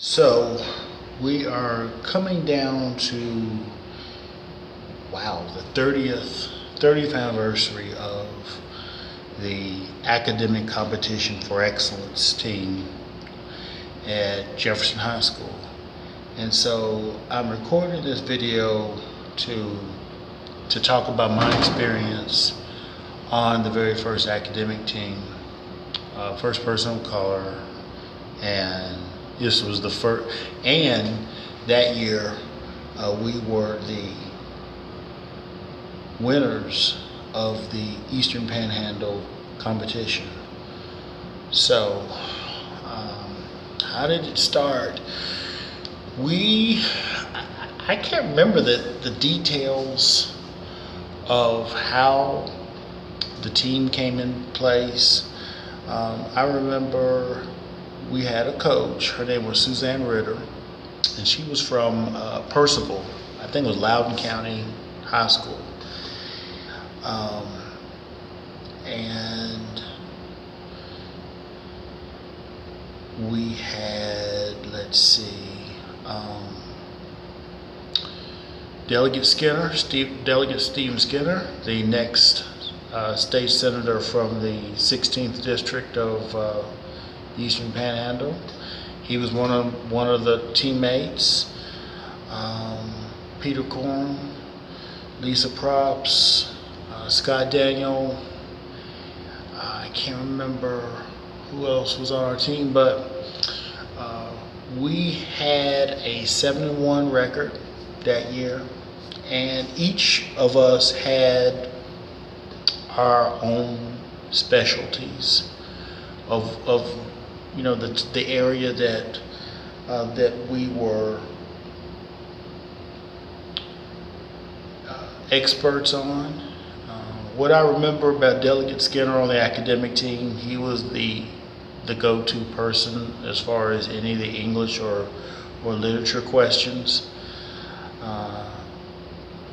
So we are coming down to, wow, the 30th anniversary of the Academic Competition for Excellence team at Jefferson High School. And so I'm recording this video to talk about my experience on the very first academic team, first person of color, and this was the first, and that year we were the winners of the Eastern Panhandle competition. So, how did it start? I can't remember the details of how the team came in place. I remember we had a coach. Her name was Suzanne Ritter, and she was from Percival. I think it was Loudoun County High School. And we had, let's see, Delegate Stephen Skinner, the next state senator from the 16th district of Eastern Panhandle. He was one of the teammates. Peter Corn, Lisa Props, Scott Daniel. I can't remember who else was on our team, but we had a 7-1 record that year, and each of us had our own specialties of you know, the area that we were experts on. What I remember about Delegate Skinner on the academic team, he was the go-to person as far as any of the English or literature questions.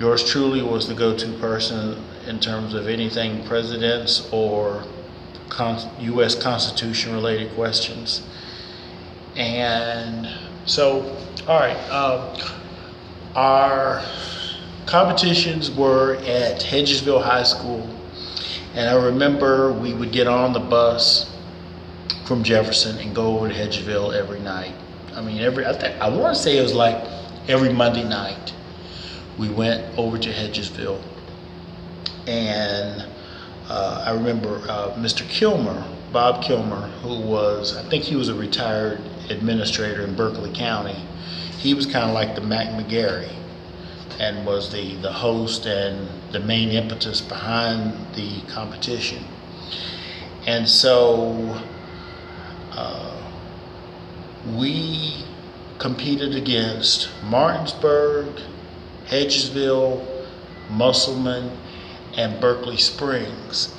Yours truly was the go-to person in terms of anything presidents or U.S. Constitution related questions. And so, all right, our competitions were at Hedgesville High School, and I remember we would get on the bus from Jefferson and go over to Hedgesville every night. I mean, I want to say it was like every Monday night we went over to Hedgesville. And I remember Mr. Kilmer, Bob Kilmer, who was, I think he was a retired administrator in Berkeley County. He was kind of like the Mac McGarry and was the host and the main impetus behind the competition. And so we competed against Martinsburg, Hedgesville, Musselman, and Berkeley Springs.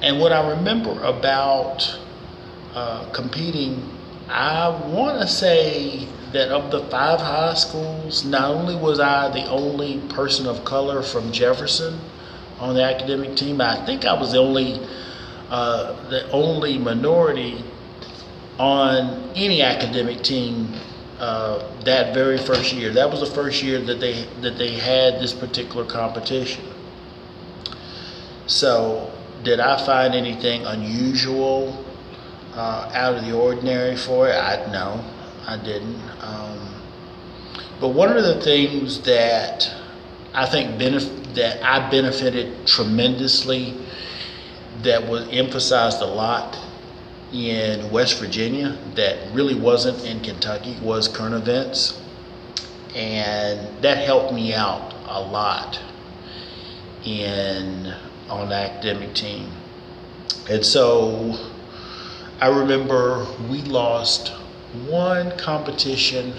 And what I remember about competing, I want to say that of the 5 high schools, not only was I the only person of color from Jefferson on the academic team, I think I was the only minority on any academic team that very first year. That was the first year that they had this particular competition. So, did I find anything unusual out of the ordinary for it? No, I didn't. But one of the things that I think that I benefited tremendously, that was emphasized a lot in West Virginia, that really wasn't in Kentucky, was current events, and that helped me out a lot on the academic team. And so I remember we lost one competition,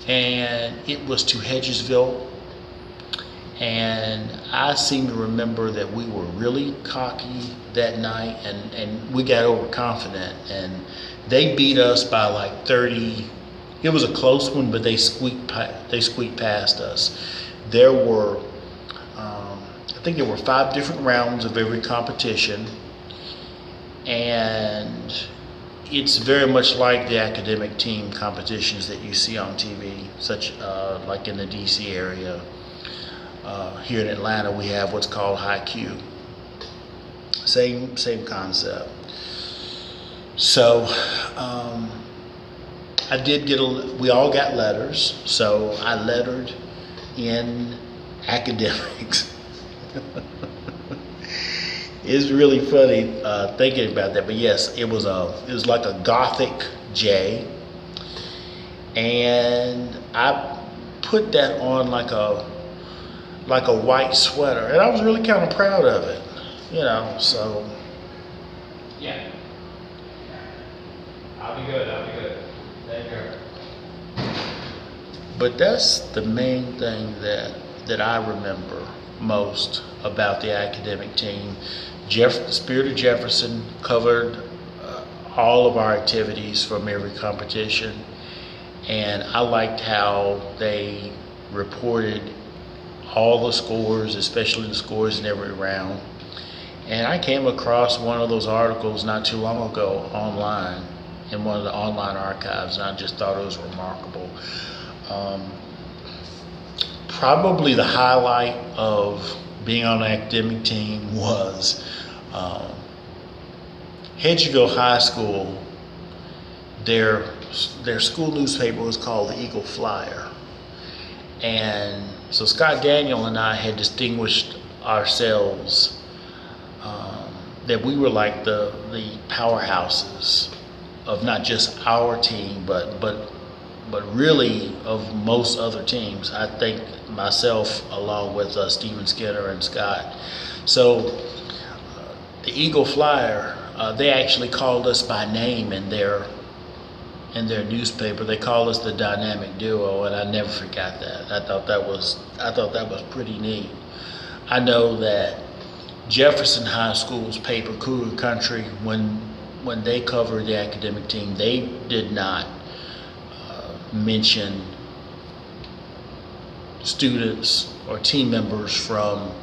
and it was to Hedgesville, and I seem to remember that we were really cocky that night, and we got overconfident, and they beat us by like 30. It was a close one, but they squeaked past us. There were I think there were 5 different rounds of every competition, and it's very much like the academic team competitions that you see on TV, such like in the DC area. Here in Atlanta, we have what's called High Q. Same concept. So I did get we all got letters, so I lettered in academics. It's really funny thinking about that, but yes, it was like a Gothic J, and I put that on like a white sweater, and I was really kind of proud of it, So yeah, I'll be good. Take care. But that's the main thing that I remember most about the academic team. Spirit of Jefferson covered all of our activities from every competition, and I liked how they reported all the scores, especially the scores in every round. And I came across one of those articles not too long ago online, in one of the online archives, and I just thought it was remarkable. Probably the highlight of being on an academic team was Hedgeville High School. Their school newspaper was called the Eagle Flyer, and so Scott Daniel and I had distinguished ourselves that we were like the powerhouses of not just our team, but really of most other teams. I think myself, along with Stephen Skinner and Scott. So the Eagle Flyer, they actually called us by name in their newspaper. They called us the Dynamic Duo, and I never forgot that. I thought that was pretty neat. I know that Jefferson High School's paper, Cougar Country, when they covered the academic team, they did not mention students or team members from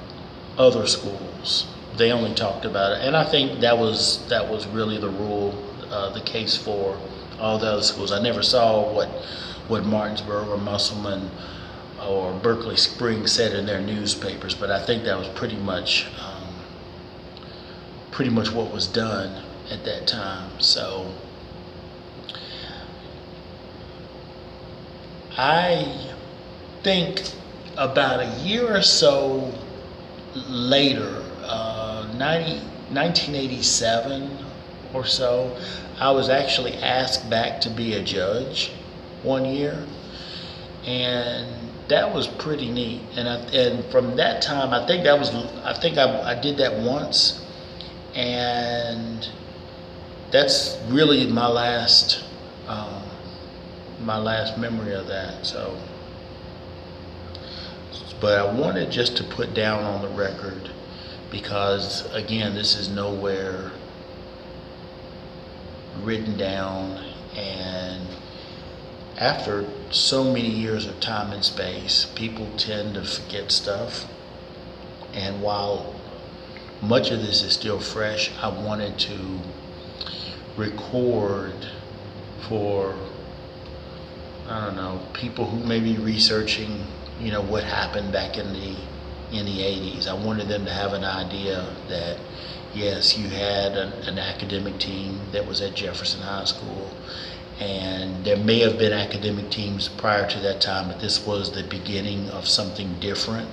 other schools. They only talked about it, and I think that was really the rule, the case for all the other schools. I never saw what Martinsburg or Musselman or Berkeley Springs said in their newspapers, but I think that was pretty much what was done at that time. So I think about a year or so later, 1987 or so, I was actually asked back to be a judge one year, and that was pretty neat. And from that time, I think I did that once, and that's really my last memory of that. So, but I wanted just to put down on the record, because again, this is nowhere written down, and after so many years of time and space, people tend to forget stuff. And while much of this is still fresh, I wanted to record for, I don't know, people who may be researching, what happened back in the 80s. I wanted them to have an idea that yes, you had an academic team that was at Jefferson High School, and there may have been academic teams prior to that time, but this was the beginning of something different.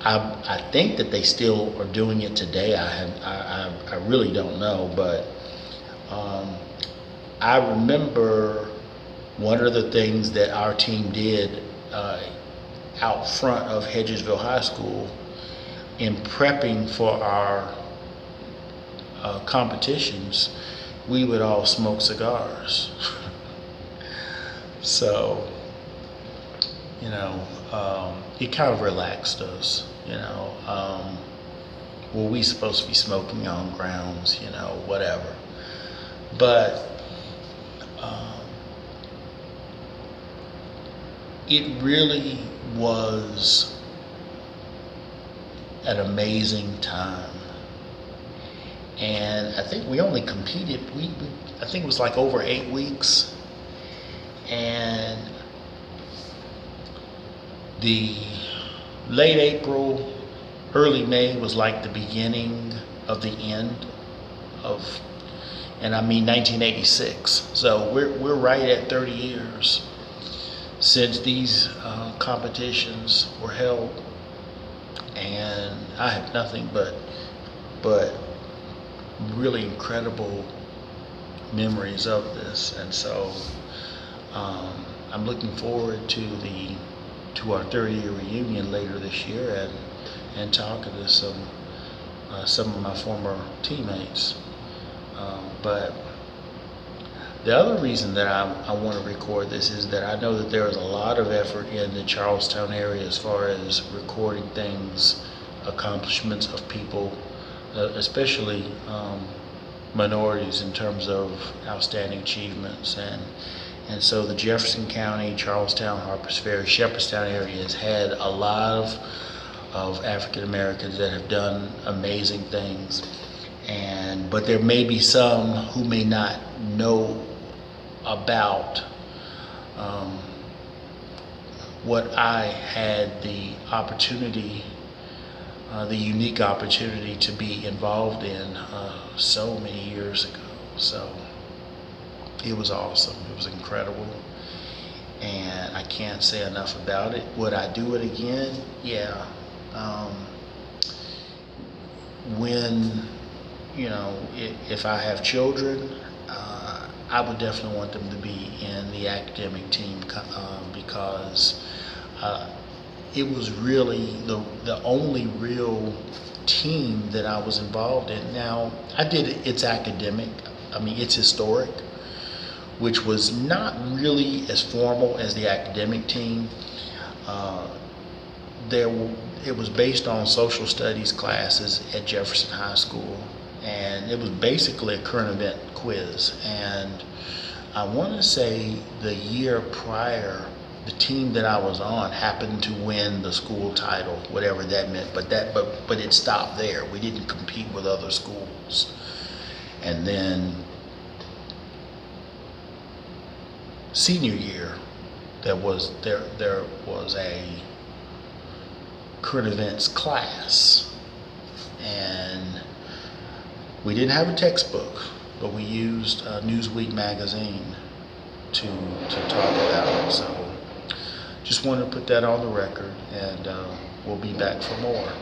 I think that they still are doing it today. I really don't know, but I remember one of the things that our team did out front of Hedgesville High School in prepping for our competitions. We would all smoke cigars. So, it kind of relaxed us, were we supposed to be smoking on grounds, whatever. But it really was an amazing time. And I think we only competed, I think it was like over 8 weeks, and the late April, early May was like the beginning of the end of, and I mean 1986. So we're right at 30 years since these competitions were held, and I have nothing but really incredible memories of this. And so I'm looking forward to our 30-year reunion later this year, and talking to some of my former teammates. But the other reason that I want to record this is that I know that there is a lot of effort in the Charlestown area as far as recording things, accomplishments of people, especially minorities, in terms of outstanding achievements. And so the Jefferson County, Charlestown, Harpers Ferry, Shepherdstown area has had a lot of African Americans that have done amazing things. But there may be some who may not know about what I had the opportunity, the unique opportunity to be involved in so many years ago. So it was awesome. It was incredible, and I can't say enough about it. Would I do it again? Yeah. When, if I have children, I would definitely want them to be in the academic team, because it was really the only real team that I was involved in. Now, I did It's Academic, It's Historic, which was not really as formal as the academic team. It was based on social studies classes at Jefferson High School, and it was basically a current event quiz. And I want to say the year prior, the team that I was on happened to win the school title, whatever that meant. But it stopped there. We didn't compete with other schools. And then senior year, there was a current events class, and we didn't have a textbook, but we used Newsweek magazine to talk about it. So just wanted to put that on the record, and we'll be back for more.